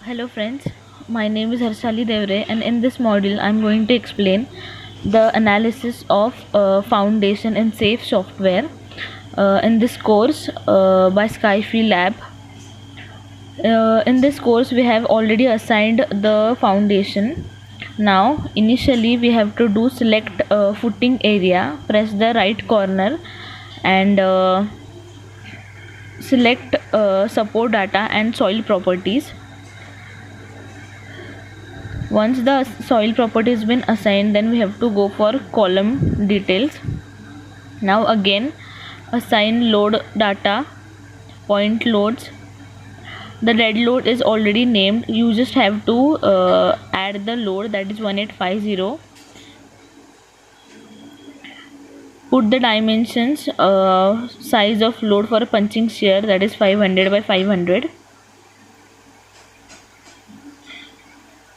Hello friends, my name is Harshali Devre and in this module I am going to explain the analysis of foundation in safe software in this course by Skyfree Lab. In this course we have already assigned the foundation. Now initially we have to do select footing area, press the right corner and select support data and soil properties. Once the soil property has been assigned, then we have to go for column details. Now again assign load data, point loads. The dead load is already named, you just have to add the load, that is 1850. Put the dimensions, size of load for punching shear, that is 500 by 500.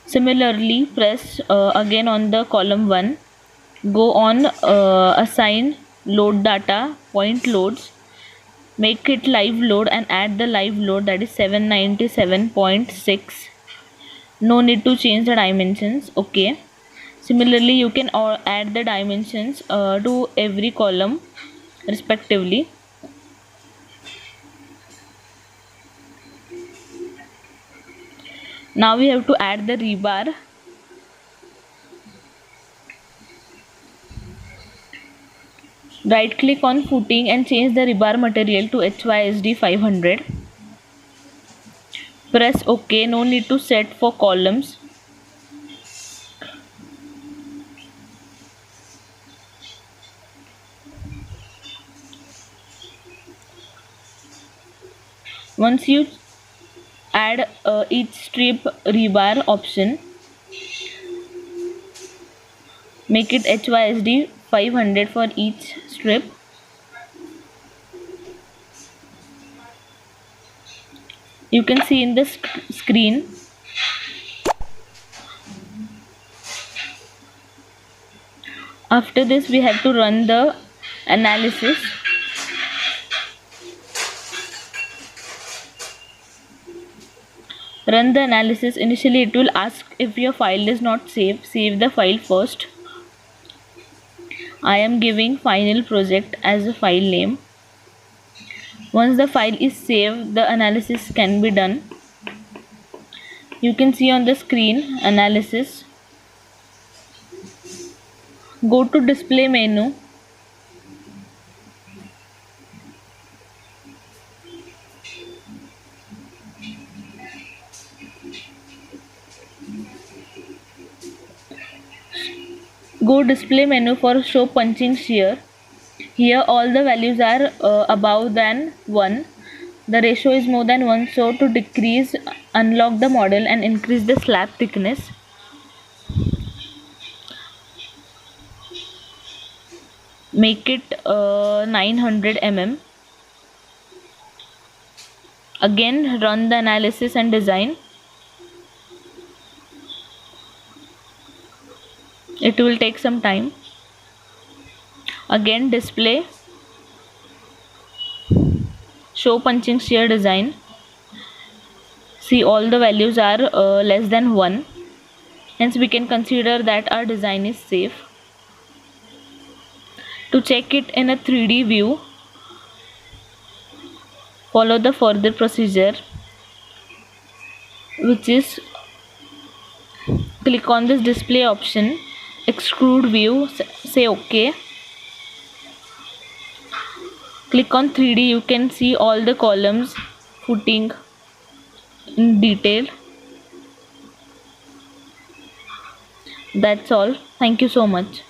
Similarly, press again on the column 1, go on assign load data, point loads, make it live load and add the live load, that is 797.6. No need to change the dimensions. Okay. Similarly, you can add the dimensions to every column respectively. Now we have to add the rebar. Right click on footing and change the rebar material to HYSD 500. Press OK. No need to set for columns. Once you add each strip rebar option, make it HYSD 500 for each strip. You can see in the screen. After this we have to run the analysis. Run the analysis. Initially it will ask if your file is not saved. Save the file first. I am giving final project as a file name. Once the file is saved, the analysis can be done. You can see on the screen analysis. Go to display menu. Go display menu for show punching shear. Here all the values are above than 1. The ratio is more than 1, so to decrease, unlock the model and increase the slab thickness. Make it 900 mm. Again run the analysis and design. It will take some time. Again display, show punching shear design. See all the values are less than 1. Hence we can consider that our design is safe. To check it in a 3D view, follow the further procedure, which is click on this display option, extrude view, say OK. Click on 3D, you can see all the columns, footing in detail. That's all. Thank you so much.